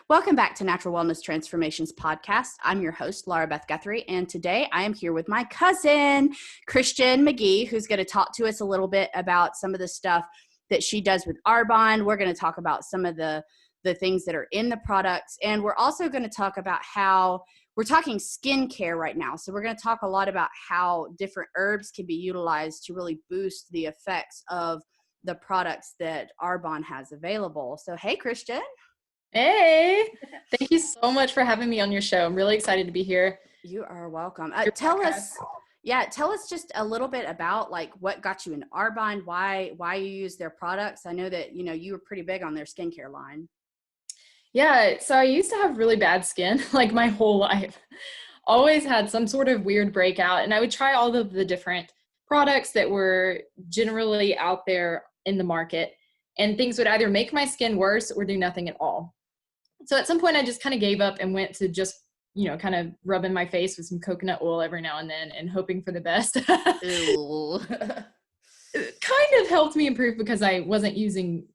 Welcome back to Natural Wellness Transformations Podcast. I'm your host, Laura Beth Guthrie, and today I am here with my cousin, Christian McGee, who's going to talk to us a little bit about some of the stuff that she does with Arbonne. We're going to talk about some of the things that are in the products, and we're also going to talk about how we're talking skincare right now. So we're going to talk a lot about how different herbs can be utilized to really boost the effects of the products that Arbonne has available. So, hey, Christian. Hey, thank you so much for having me on your show. I'm really excited to be here. You are welcome. Tell us just a little bit about like what got you into Arbonne, why you use their products. I know that, you were pretty big on their skincare line. Yeah, so I used to have really bad skin like my whole life. Always had some sort of weird breakout, and I would try all of the different products that were generally out there in the market, and things would either make my skin worse or do nothing at all. So at some point I just kind of gave up and went to just, kind of rubbing my face with some coconut oil every now and then and hoping for the best. It kind of helped me improve because I wasn't using,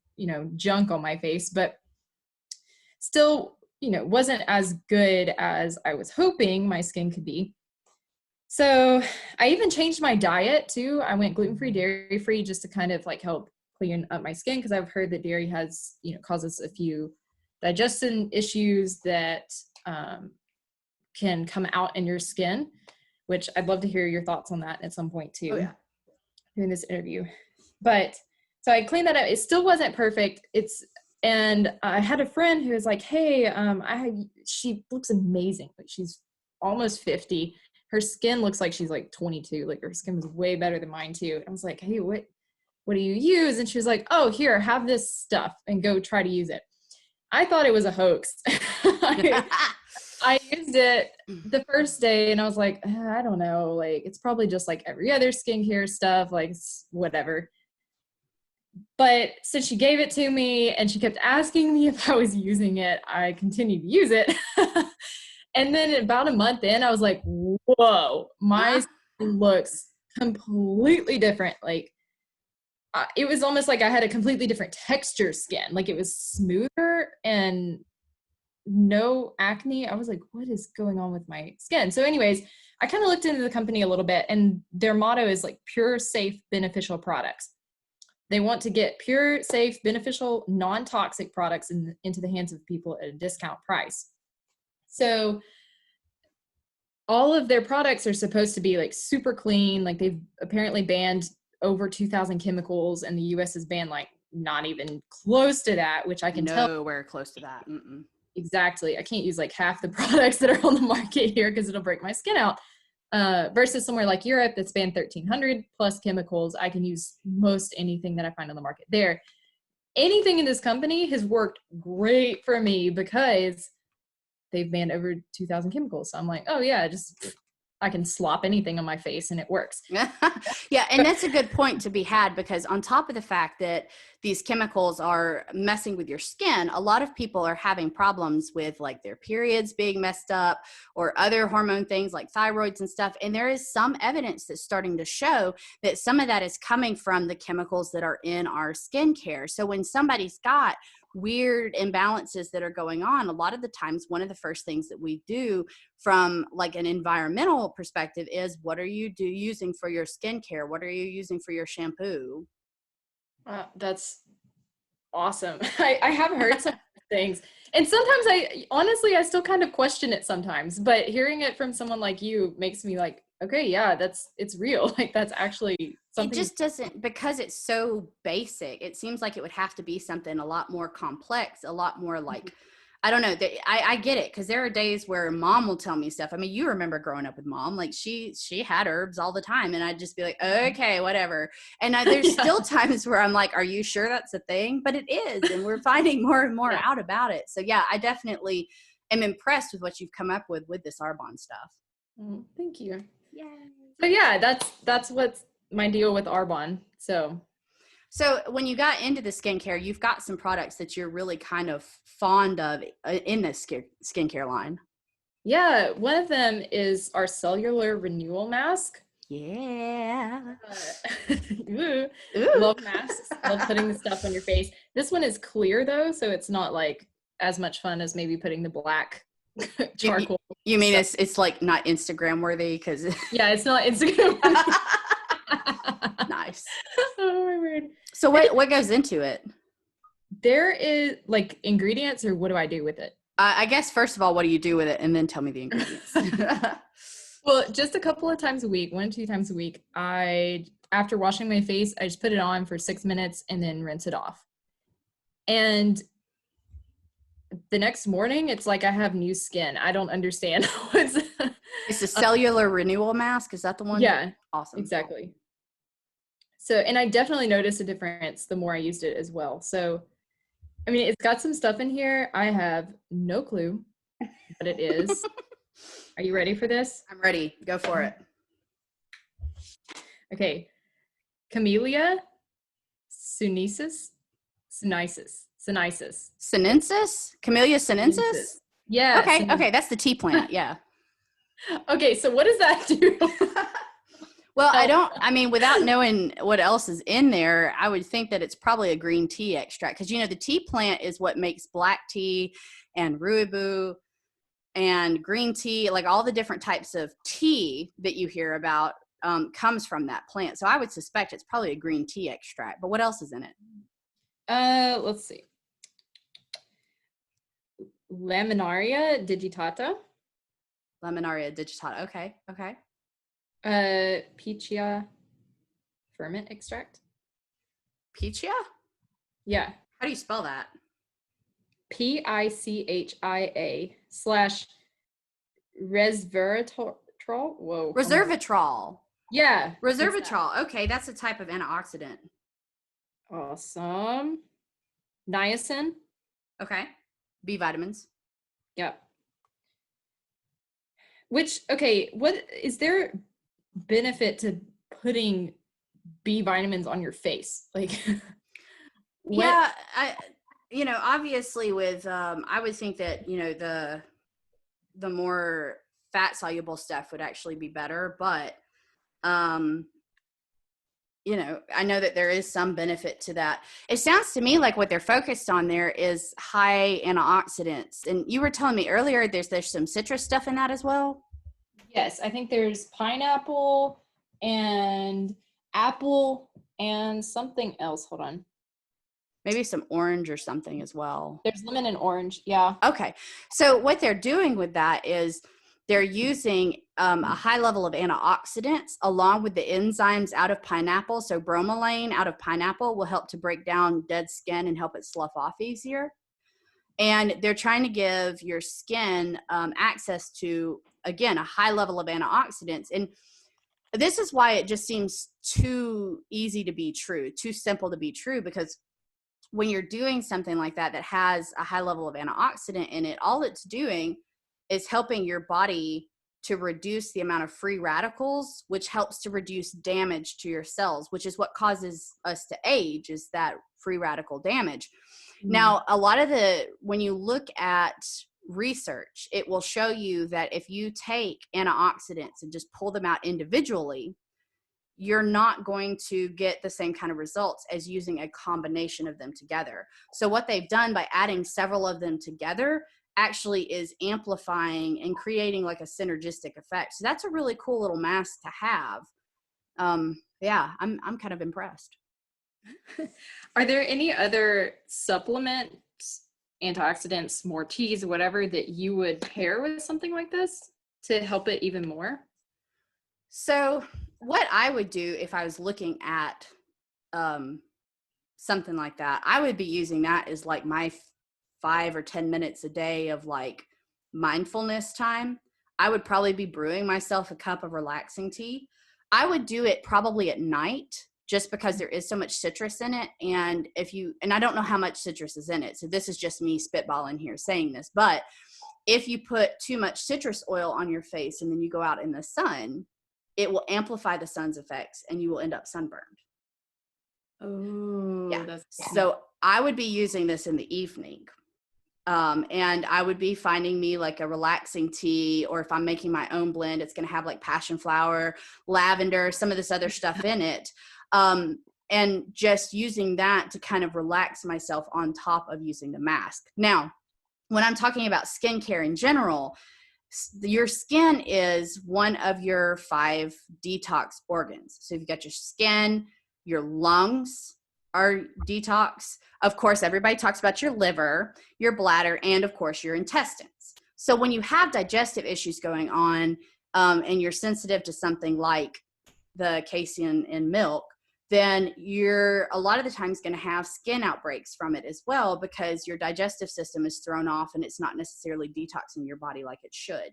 junk on my face, but still, wasn't as good as I was hoping my skin could be. So I even changed my diet too. I went gluten-free, dairy-free just to kind of like help clean up my skin, because I've heard that dairy has, causes a few digestion issues that can come out in your skin, which I'd love to hear your thoughts on that at some point too, during this interview. But so I cleaned that up. It still wasn't perfect. And I had a friend who was like, hey, she looks amazing. Like she's almost 50. Her skin looks like she's like 22. Like her skin was way better than mine too. I was like, hey, what do you use? And she was like, oh, here, have this stuff and go try to use it. I thought it was a hoax. I used it the first day and I was like, I don't know, like it's probably just like every other skincare stuff, like whatever. But since she gave it to me and she kept asking me if I was using it, I continued to use it. And then about a month in, I was like, whoa, my skin looks completely different. Like it was almost like I had a completely different texture skin. Like it was smoother and no acne. I was like, what is going on with my skin? So anyways, I kind of looked into the company a little bit, and their motto is like pure, safe, beneficial products. They want to get pure, safe, beneficial, non-toxic products into the hands of people at a discount price. So all of their products are supposed to be like super clean. Like they've apparently banned over 2,000 chemicals, and the US has banned like not even close to that, which I can tell. Nowhere close to that. Mm-mm. Exactly. I can't use like half the products that are on the market here because it'll break my skin out. Versus somewhere like Europe that's banned 1,300 plus chemicals. I can use most anything that I find on the market there. Anything in this company has worked great for me because they've banned over 2,000 chemicals. So I'm like, oh yeah, I can slop anything on my face and it works. Yeah. And that's a good point to be had, because on top of the fact that these chemicals are messing with your skin, a lot of people are having problems with like their periods being messed up or other hormone things like thyroids and stuff. And there is some evidence that's starting to show that some of that is coming from the chemicals that are in our skincare. So when somebody's got weird imbalances that are going on, a lot of the times one of the first things that we do from like an environmental perspective is, what are you using for your skincare? What are you using for your shampoo? That's awesome. I have heard some things, and sometimes I still kind of question it sometimes, but hearing it from someone like you makes me like, okay, yeah, it's real. Like that's actually something. It just doesn't, because it's so basic. It seems like it would have to be something a lot more complex, a lot more like, I don't know. I get it, because there are days where mom will tell me stuff. I mean, you remember growing up with mom, like she had herbs all the time, and I'd just be like, okay, whatever. And there's still times where I'm like, are you sure that's a thing? But it is, and we're finding more and more out about it. So yeah, I definitely am impressed with what you've come up with this Arbonne stuff. Oh, thank you. Yeah. So yeah, that's what's my deal with Arbonne. So when you got into the skincare, you've got some products that you're really kind of fond of in this skincare line. Yeah, one of them is our cellular renewal mask. Yeah. Love masks. Love putting the stuff on your face. This one is clear though, so it's not like as much fun as maybe putting the black You, charcoal. you mean it's like not Instagram worthy because Yeah, it's not Instagram. nice. Oh my word. So what goes into it? There is like ingredients, or what do I do with it? I guess first of all, what do you do with it, and then tell me the ingredients. Well, just a couple of times a week, 1 to 2 times a week, after washing my face, I just put it on for 6 minutes and then rinse it off. And the next morning, it's like I have new skin. I don't understand. It's a cellular renewal mask. Is that the one? Yeah, Awesome. exactly. So, and I definitely noticed a difference the more I used it as well. So, I mean, it's got some stuff in here. I have no clue what it is. Are you ready for this? I'm ready. Go for it. Okay. Camellia sinensis. Sinensis? Camellia sinensis? Yeah. Okay. Okay. That's the tea plant. Yeah. Okay. So what does that do? Well, I mean, without knowing what else is in there, I would think that it's probably a green tea extract. Because, the tea plant is what makes black tea and rooibos and green tea, like all the different types of tea that you hear about comes from that plant. So I would suspect it's probably a green tea extract. But what else is in it? Let's see. Laminaria digitata. Laminaria digitata. Okay. Okay. Pichia ferment extract. Pichia? Yeah. How do you spell that? Pichia/resveratrol. Whoa. Resveratrol. Yeah. Resveratrol. Okay, that's a type of antioxidant. Awesome. Niacin. Okay. B vitamins. Yep. Which, okay, what is there benefit to putting B vitamins on your face? Like, yeah, obviously with, I would think that, the more fat soluble stuff would actually be better, but, I know that there is some benefit to that. It sounds to me like what they're focused on there is high antioxidants. And you were telling me earlier there's some citrus stuff in that as well? Yes, I think there's pineapple and apple and something else. Hold on. Maybe some orange or something as well. There's lemon and orange. Yeah. Okay. So what they're doing with that is they're using a high level of antioxidants along with the enzymes out of pineapple. So bromelain out of pineapple will help to break down dead skin and help it slough off easier. And they're trying to give your skin access to, again, a high level of antioxidants. And this is why it just seems too easy to be true, too simple to be true, because when you're doing something like that has a high level of antioxidant in it, all it's doing is helping your body to reduce the amount of free radicals, which helps to reduce damage to your cells, which is what causes us to age, is that free radical damage. Now, when you look at research, it will show you that if you take antioxidants and just pull them out individually, you're not going to get the same kind of results as using a combination of them together. So what they've done by adding several of them together actually is amplifying and creating like a synergistic effect. So that's a really cool little mask to have. Yeah, I'm kind of impressed. Are there any other supplements, antioxidants, more teas, whatever, that you would pair with something like this to help it even more? So what I would do if I was looking at something like that, I would be using that as like my 5 or 10 minutes a day of like mindfulness time. I would probably be brewing myself a cup of relaxing tea. I would do it probably at night just because there is so much citrus in it. And I don't know how much citrus is in it, so this is just me spitballing here saying this, but if you put too much citrus oil on your face and then you go out in the sun, it will amplify the sun's effects and you will end up sunburned. Oh, yeah. So I would be using this in the evening. And I would be finding me like a relaxing tea, or if I'm making my own blend, it's going to have like passion flower, lavender, some of this other stuff in it. And just using that to kind of relax myself on top of using the mask. Now, when I'm talking about skincare in general, your skin is one of your 5 detox organs. So you've got your skin, your lungs are detox. Of course, everybody talks about your liver, your bladder, and of course your intestines. So when you have digestive issues going on, and you're sensitive to something like the casein in milk, then you're a lot of the times going to have skin outbreaks from it as well, because your digestive system is thrown off and it's not necessarily detoxing your body like it should.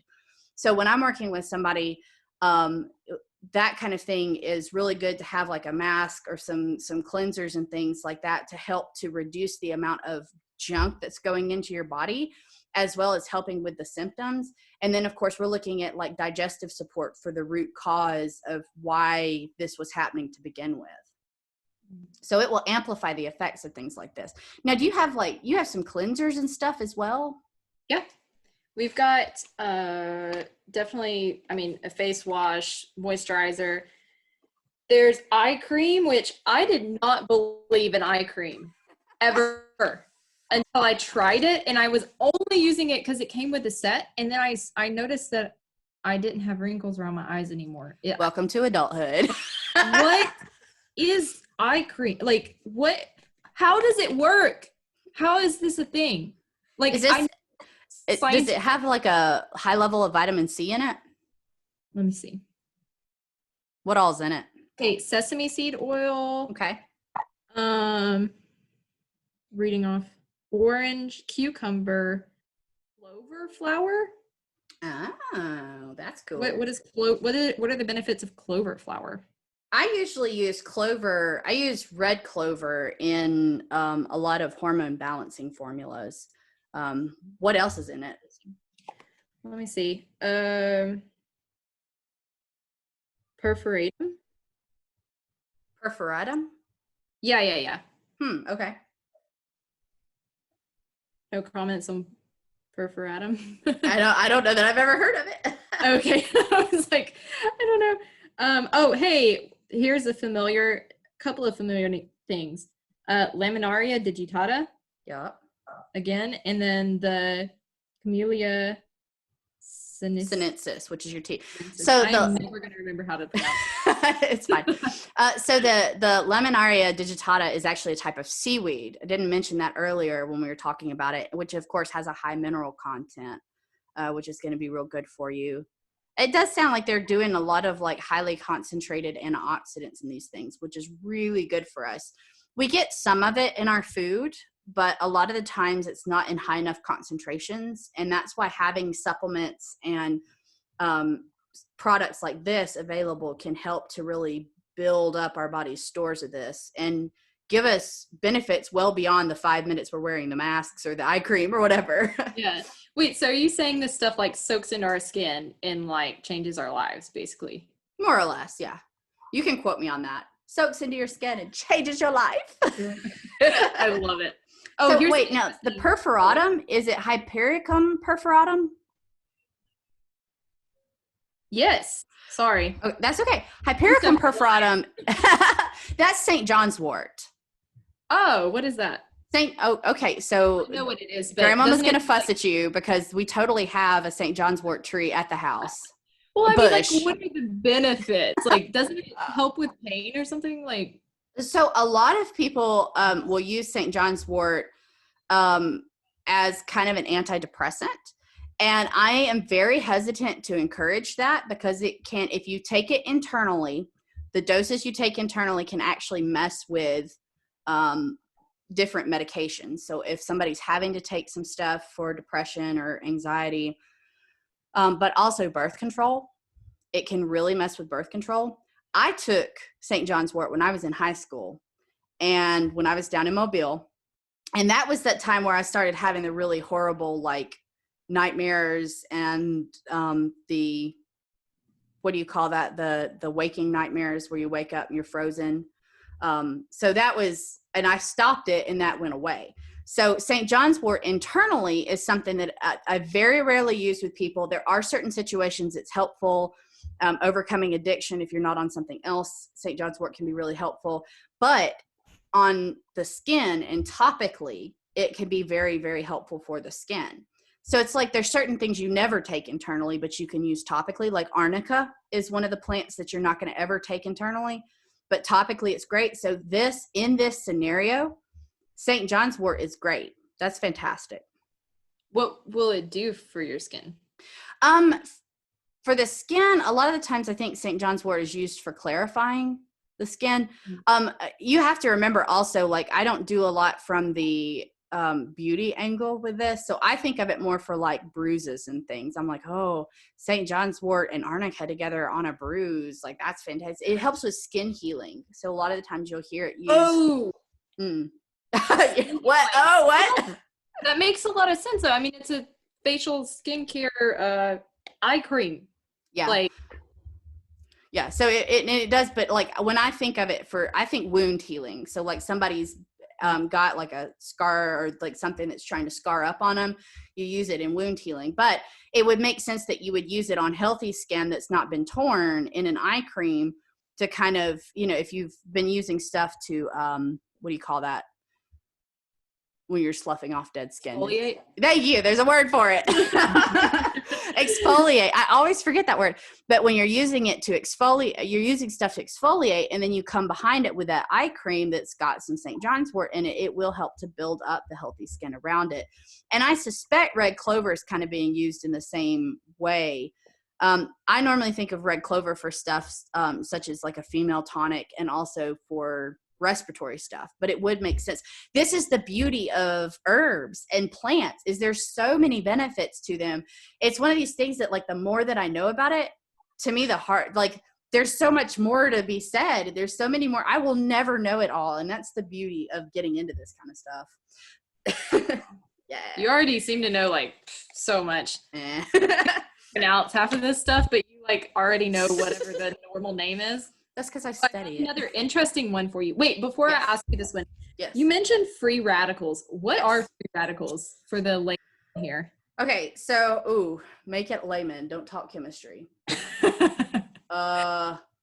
So when I'm working with somebody, that kind of thing is really good to have, like a mask or some cleansers and things like that to help to reduce the amount of junk that's going into your body, as well as helping with the symptoms. And then of course we're looking at like digestive support for the root cause of why this was happening to begin with. So it will amplify the effects of things like this. Now, do you have some cleansers and stuff as well? Yeah. We've got definitely, a face wash, moisturizer. There's eye cream, which I did not believe in eye cream ever until I tried it, and I was only using it because it came with the set. And then I noticed that I didn't have wrinkles around my eyes anymore. Welcome to adulthood. What is eye cream? Like, what? How does it work? How is this a thing? Like, does it have like a high level of vitamin C in it? Let me see. What all's in it? Okay, sesame seed oil. Okay. Reading off: orange, cucumber, clover flower. Oh, that's cool. What are the benefits of clover flower? I usually use clover. I use red clover in a lot of hormone balancing formulas. What else is in it? Let me see. Perforatum. Perforatum? Yeah. Okay. No comments on perforatum. I don't know that I've ever heard of it. Okay. I was like, I don't know. Oh, hey, here's a couple of familiar things. Laminaria digitata. Yeah. Again, and then the Camellia sinensis, which is your tea. So I'm never going to remember how to pronounce it. It's fine. So the Laminaria digitata is actually a type of seaweed. I didn't mention that earlier when we were talking about it, which of course has a high mineral content, which is going to be real good for you. It does sound like they're doing a lot of like highly concentrated antioxidants in these things, which is really good for us. We get some of it in our food, but a lot of the times it's not in high enough concentrations. And that's why having supplements and products like this available can help to really build up our body's stores of this and give us benefits well beyond the 5 minutes we're wearing the masks or the eye cream or whatever. Yeah. Wait, so are you saying this stuff like soaks into our skin and like changes our lives, basically? More or less, yeah. You can quote me on that. Soaks into your skin and changes your life. I love it. Oh, so wait, now the perforatum, is it Hypericum perforatum? Yes. Sorry. Oh, that's okay. Hypericum perforatum, that's St. John's wort. Oh, what is that? Okay. So I know what it is, but Grandmama's going to fuss at you because we totally have a St. John's wort tree at the house. Well, I mean, like, what are the benefits? Like, doesn't it help with pain or something? Like, so a lot of people will use St. John's wort as kind of an antidepressant. And I am very hesitant to encourage that because it can, if you take it internally, the doses you take internally can actually mess with different medications. So if somebody's having to take some stuff for depression or anxiety, but also birth control, it can really mess with birth control. I took St. John's wort when I was in high school and when I was down in Mobile. And that was that time where I started having the really horrible, like, nightmares and the, what do you call that? The waking nightmares where you wake up and you're frozen. So that was, and I stopped it and that went away. So St. John's wort internally is something that I very rarely use with people. There are certain situations it's helpful. Overcoming addiction, if you're not on something else, St. John's wort can be really helpful. But on the skin and topically, it can be very, very helpful for the skin. So it's like there's certain things you never take internally, but you can use topically. Like arnica is one of the plants that you're not going to ever take internally, but topically it's great. So in this scenario, St. John's wort is great. That's fantastic. What will it do for your skin? For the skin, a lot of the times I think St. John's wort is used for clarifying the skin. You have to remember also, like, I don't do a lot from the beauty angle with this. So I think of it more for like bruises and things. I'm like, oh, St. John's wort and arnica together on a bruise. Like, that's fantastic. It helps with skin healing. So a lot of the times you'll hear it used. Oh. What? Oh, what? That makes a lot of sense though. I mean, it's a facial skincare eye cream. Yeah. Like, yeah. So it does, but like when I think of it I think wound healing. So like somebody's got like a scar or like something that's trying to scar up on them, you use it in wound healing. But it would make sense that you would use it on healthy skin that's not been torn in an eye cream to kind of, if you've been using stuff to, what do you call that? When you're sloughing off dead skin. Exfoliate? Thank you. There's a word for it. Exfoliate. I always forget that word. But when you're using it to exfoliate, you're using stuff to exfoliate, and then you come behind it with that eye cream that's got some St. John's wort in it, it will help to build up the healthy skin around it. And I suspect red clover is kind of being used in the same way. I normally think of red clover for stuff such as like a female tonic and also for respiratory stuff, but it would make sense. This is the beauty of herbs and plants, is there's so many benefits to them. It's one of these things that, like, the more that I know about it, to me, the heart, like, there's so much more to be said. There's so many more. I will never know it all. And that's the beauty of getting into this kind of stuff. Yeah. You already seem to know like so much. Pronounce half of this stuff, but you like already know whatever the normal name is. That's because I study it. Another interesting one for you. Wait, before Yes. I ask you this one, yes. You mentioned free radicals. What Yes. are free radicals for the layman here? Okay, so make it layman. Don't talk chemistry.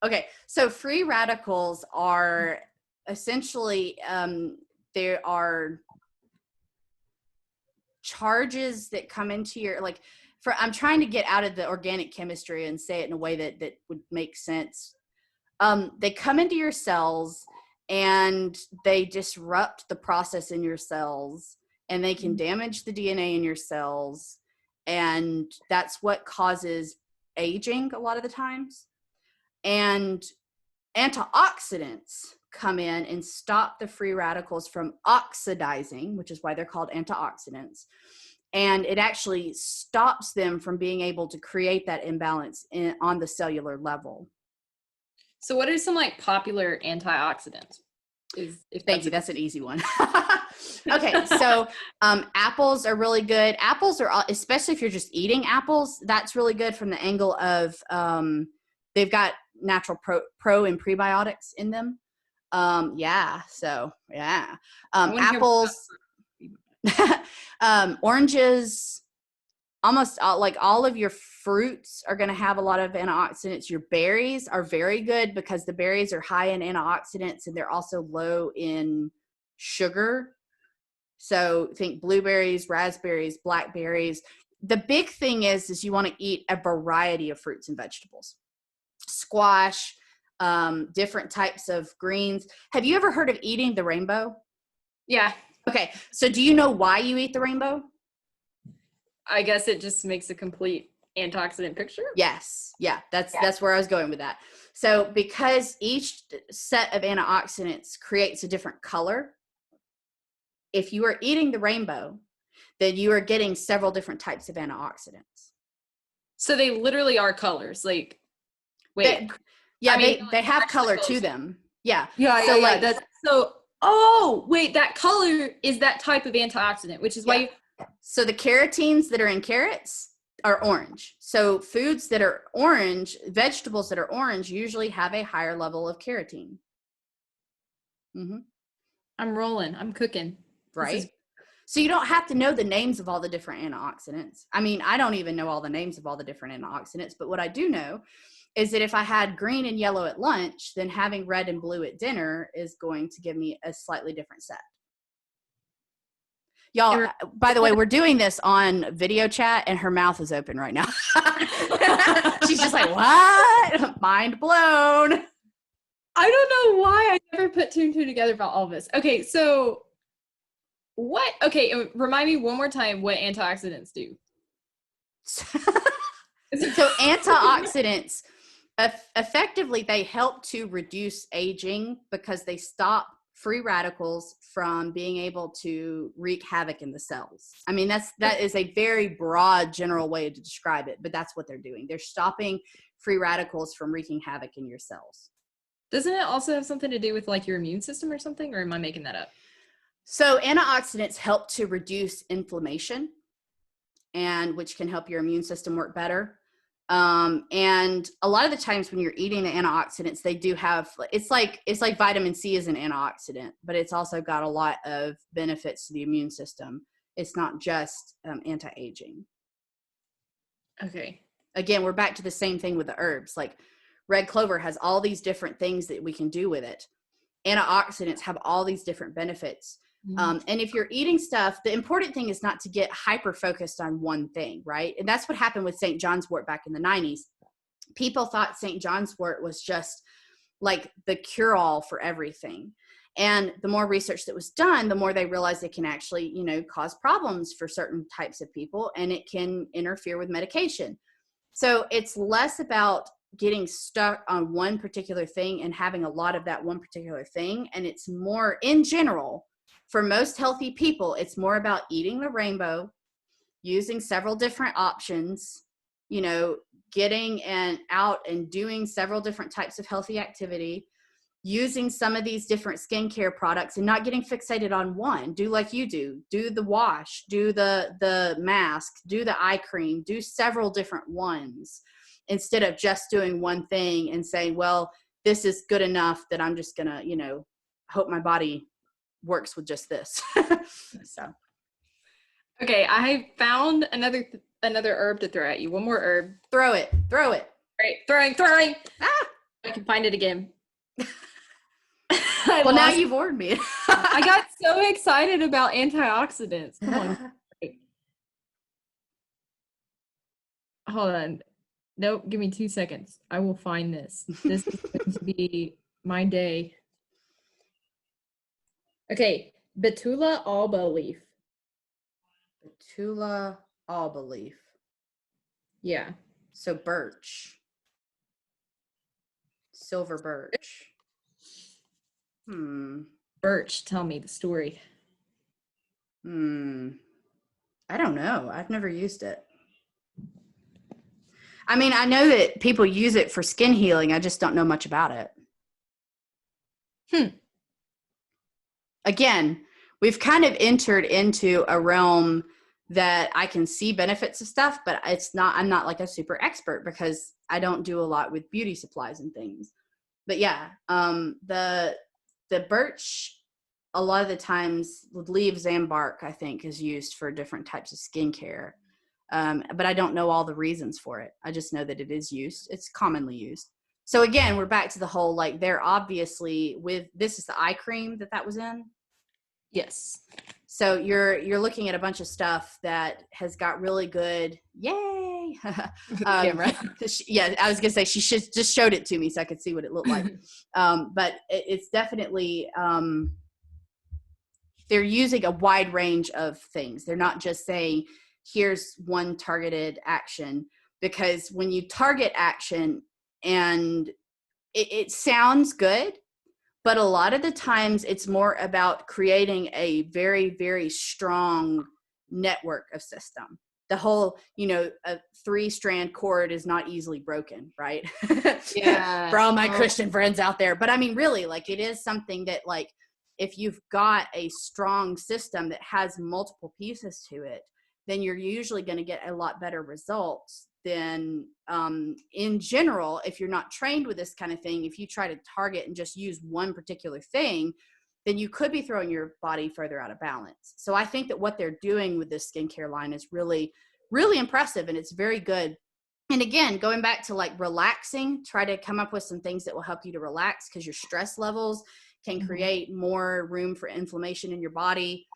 Okay, so free radicals are essentially there are charges that come into your, like, I'm trying to get out of the organic chemistry and say it in a way that would make sense. They come into your cells and they disrupt the process in your cells, and they can damage the DNA in your cells. And that's what causes aging a lot of the times. And antioxidants come in and stop the free radicals from oxidizing, which is why they're called antioxidants. And it actually stops them from being able to create that imbalance on the cellular level. So what are some like popular antioxidants? Thank you. That's an easy one. Okay. So apples are really good. Apples are, especially if you're just eating apples, that's really good from the angle of they've got natural pro and prebiotics in them. Yeah. So yeah. Apples, oranges, almost all of your fruits are going to have a lot of antioxidants. Your berries are very good because the berries are high in antioxidants and they're also low in sugar. So think blueberries, raspberries, blackberries. The big thing is you want to eat a variety of fruits and vegetables. Squash, different types of greens. Have you ever heard of eating the rainbow? Yeah. Okay. So do you know why you eat the rainbow? I guess it just makes a complete antioxidant picture. Yes. Yeah. That's where I was going with that. So because each set of antioxidants creates a different color, if you are eating the rainbow, then you are getting several different types of antioxidants. So they literally are colors. Like, wait. They have color to them. Yeah. Yeah. So like that's so. Oh, wait. That color is that type of antioxidant, which is why. So the carotenes that are in carrots are orange. So foods that are orange, vegetables that are orange, usually have a higher level of carotene. Mm-hmm. I'm rolling. I'm cooking. Right. So you don't have to know the names of all the different antioxidants. I mean, I don't even know all the names of all the different antioxidants, but what I do know is that if I had green and yellow at lunch, then having red and blue at dinner is going to give me a slightly different set. Y'all, by the way, we're doing this on video chat and her mouth is open right now. She's just like, what? Mind blown. I don't know why I never put two and two together about all this. Okay, so remind me one more time what antioxidants do. So antioxidants, effectively, they help to reduce aging because they stop free radicals from being able to wreak havoc in the cells. I mean, that is a very broad general way to describe it, but that's what they're doing. They're stopping free radicals from wreaking havoc in your cells. Doesn't it also have something to do with like your immune system or something, or am I making that up? So antioxidants help to reduce inflammation, and which can help your immune system work better. And a lot of the times when you're eating the antioxidants, they do have, it's like vitamin C is an antioxidant, but it's also got a lot of benefits to the immune system. It's not just anti-aging. Okay. Again, we're back to the same thing with the herbs. Like red clover has all these different things that we can do with it. Antioxidants have all these different benefits. And if you're eating stuff, the important thing is not to get hyper focused on one thing, right? And that's what happened with St. John's wort back in the 90s. People thought St. John's wort was just like the cure-all for everything. And the more research that was done, the more they realized it can actually, cause problems for certain types of people, and it can interfere with medication. So it's less about getting stuck on one particular thing and having a lot of that one particular thing. And it's more in general, for most healthy people, it's more about eating the rainbow, using several different options, getting out and doing several different types of healthy activity, using some of these different skincare products and not getting fixated on one. Do like you do. Do the wash, do the mask, do the eye cream, do several different ones instead of just doing one thing and saying, well, this is good enough that I'm just going to, hope my body works with just this. So okay, I found another herb to throw at you. One more herb. Throw it. Right, throwing. Ah! I can find it again. Well, now you've warned me. I got so excited about antioxidants. Come on. Hold on. Nope, give me 2 seconds. I will find this. This is going to be my day. Okay, Betula alba leaf. Betula alba leaf. Yeah. So birch. Silver birch. Birch, tell me the story. I don't know. I've never used it. I mean, I know that people use it for skin healing. I just don't know much about it. Again, we've kind of entered into a realm that I can see benefits of stuff, but I'm not like a super expert because I don't do a lot with beauty supplies and things. But yeah, the birch, a lot of the times with leaves and bark, I think is used for different types of skincare. But I don't know all the reasons for it. I just know that it is used. It's commonly used. So again, we're back to the whole, like, they're obviously this is the eye cream that was in. Yes. So you're looking at a bunch of stuff that has got really good, yay. Camera. Yeah, I was gonna say she just showed it to me so I could see what it looked like. But it's definitely, they're using a wide range of things. They're not just saying, here's one targeted action, because when you target action, and it sounds good, but a lot of the times it's more about creating a very, very strong network of system. The whole, a 3-strand cord is not easily broken, right? Yeah. For all my Christian friends out there. But I mean, really, like, it is something that, like, if you've got a strong system that has multiple pieces to it, then you're usually going to get a lot better results than in general, if you're not trained with this kind of thing. If you try to target and just use one particular thing, then you could be throwing your body further out of balance. So I think that what they're doing with this skincare line is really, really impressive, and it's very good. And again, going back to like relaxing, try to come up with some things that will help you to relax, because your stress levels can create more room for inflammation in your body.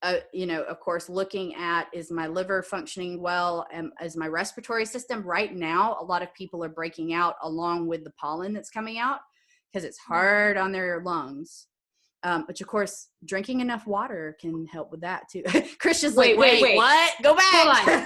of course, looking at, is my liver functioning well? Is my respiratory system? Right now, a lot of people are breaking out along with the pollen that's coming out because it's hard on their lungs. Which, of course, drinking enough water can help with that too. Christian's wait, what? Go back. Hold on.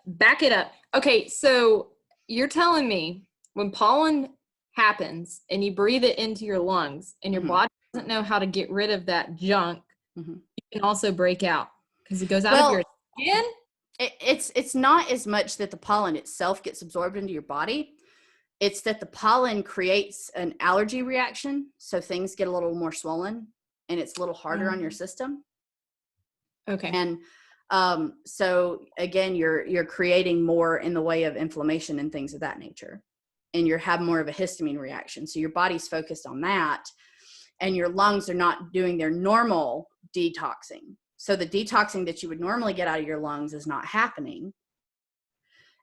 Back it up. Okay, so you're telling me when pollen happens and you breathe it into your lungs and your body doesn't know how to get rid of that junk, you can also break out because it goes out of your skin? It's not as much that the pollen itself gets absorbed into your body. It's that the pollen creates an allergy reaction, so things get a little more swollen and it's a little harder on your system. Okay. And so again, you're creating more in the way of inflammation and things of that nature, and you have more of a histamine reaction. So your body's focused on that, and your lungs are not doing their normal detoxing. So the detoxing that you would normally get out of your lungs is not happening.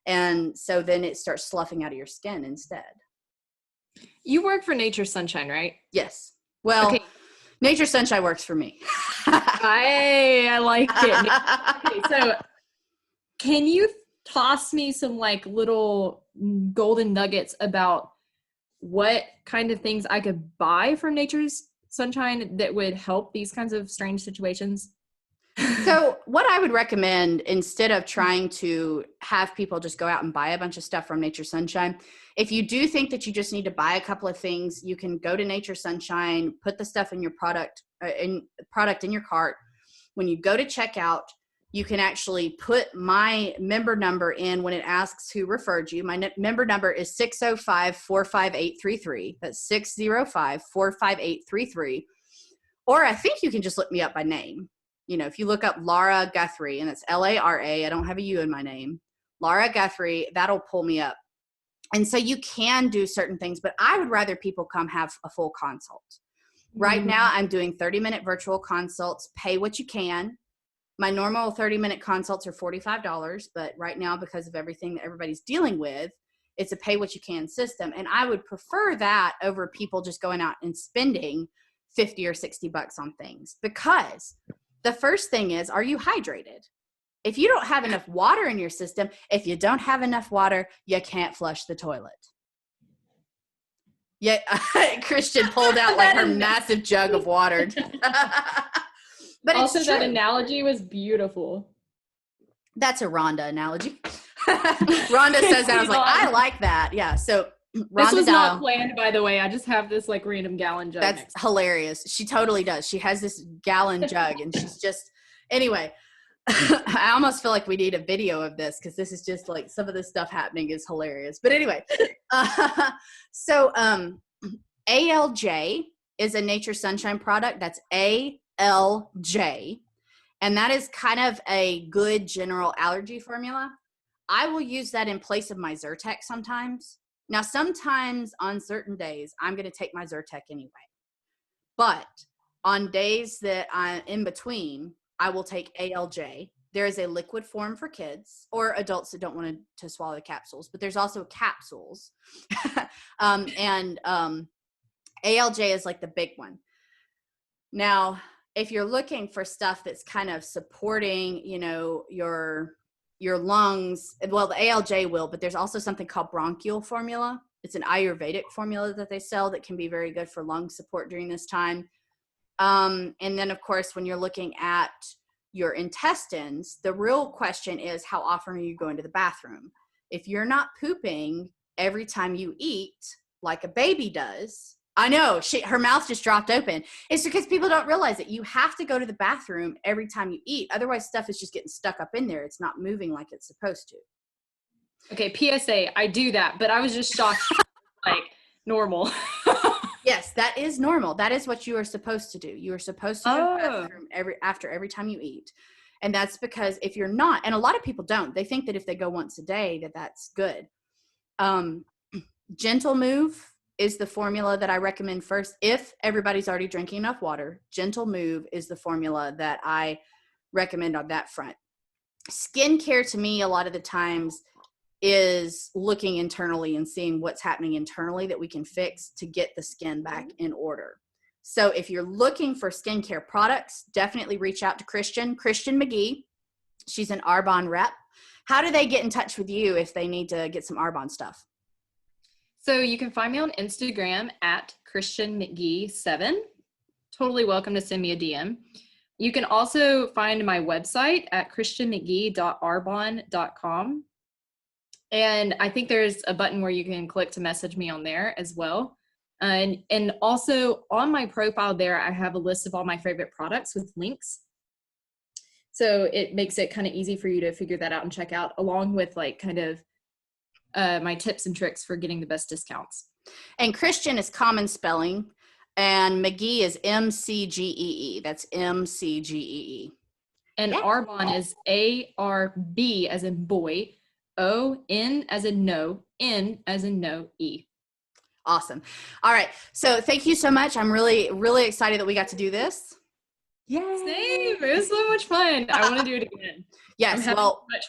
And so then it starts sloughing out of your skin instead. You work for Nature's Sunshine, right? Yes. Well, okay. Nature's Sunshine works for me. I like it. Okay, so can you toss me some like little golden nuggets about what kind of things I could buy from Nature's Sunshine that would help these kinds of strange situations? So what I would recommend, instead of trying to have people just go out and buy a bunch of stuff from Nature's Sunshine, if you do think that you just need to buy a couple of things, you can go to Nature's Sunshine, put the stuff in your product in your cart. When you go to checkout, you can actually put my member number in when it asks who referred you. My member number is 605-45833. That's 605-45833. Or I think you can just look me up by name. If you look up Laura Guthrie, and it's Lara, I don't have a U in my name, Laura Guthrie, that'll pull me up. And so you can do certain things, but I would rather people come have a full consult. Right now, I'm doing 30-minute virtual consults, pay what you can. My normal 30-minute consults are $45, but right now, because of everything that everybody's dealing with, it's a pay what you can system. And I would prefer that over people just going out and spending $50 or $60 on things, because the first thing is, are you hydrated? If you don't have enough water in your system, if you don't have enough water, you can't flush the toilet. Yeah, Christian pulled out like her massive jug of water. But also, that analogy was beautiful. That's a Rhonda analogy. Rhonda says that. I was like, I like that. Yeah. So Rhonda this was not planned, by the way. I just have this like random gallon jug. That's hilarious. She totally does. She has this gallon jug, and she's just, anyway, I almost feel like we need a video of this, because this is just like, some of this stuff happening is hilarious. But anyway, so ALJ is a Nature's Sunshine product. That's ALJ. And that is kind of a good general allergy formula. I will use that in place of my Zyrtec sometimes. Now, sometimes on certain days, I'm going to take my Zyrtec anyway. But on days that I'm in between, I will take ALJ. There is a liquid form for kids or adults that don't want to swallow the capsules, but there's also capsules. And ALJ is like the big one. Now, if you're looking for stuff that's kind of supporting, your lungs, well, the ALJ will, but there's also something called bronchial formula. It's an Ayurvedic formula that they sell that can be very good for lung support during this time. And then, of course, when you're looking at your intestines, the real question is, how often are you going to the bathroom? If you're not pooping every time you eat, like a baby does, I know, her mouth just dropped open. It's because people don't realize that you have to go to the bathroom every time you eat. Otherwise, stuff is just getting stuck up in there. It's not moving like it's supposed to. Okay, PSA, I do that, but I was just shocked, like, normal. Yes, that is normal. That is what you are supposed to do. You are supposed to go to the bathroom every time you eat. And that's because if you're not, and a lot of people don't, they think that if they go once a day, that's good. Gentle Move is the formula that I recommend first. If everybody's already drinking enough water, Gentle Move is the formula that I recommend on that front. Skincare to me, a lot of the times, is looking internally and seeing what's happening internally that we can fix to get the skin back in order. So if you're looking for skincare products, definitely reach out to Christian McGee. She's an Arbonne rep. How do they get in touch with you if they need to get some Arbonne stuff? So you can find me on Instagram at Christian McGee 7. Totally welcome to send me a DM. You can also find my website at christianmcgee.arbonne.com. And I think there's a button where you can click to message me on there as well. And also on my profile there, I have a list of all my favorite products with links. So it makes it kind of easy for you to figure that out and check out, along with like kind of my tips and tricks for getting the best discounts. And Christian is common spelling, and McGee is MCGEE. That's MCGEE. And Yeah. Arbonne is ARB as in boy, ON as in no, N as in no, E. Awesome. All right. So thank you so much. I'm really, really excited that we got to do this. Yay. Same. It was so much fun. I want to do it again. Yes. Well, so much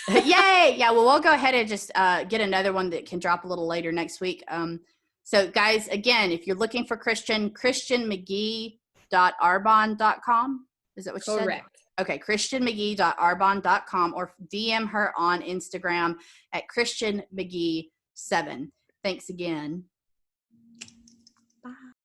fun. Yay. Yeah. Well, we'll go ahead and just get another one that can drop a little later next week. So guys, again, if you're looking for christianmcgee.arbonne.com, is that what you said? Correct. Okay. christianmcgee.arbonne.com, or DM her on Instagram at christianmcgee7. Thanks again.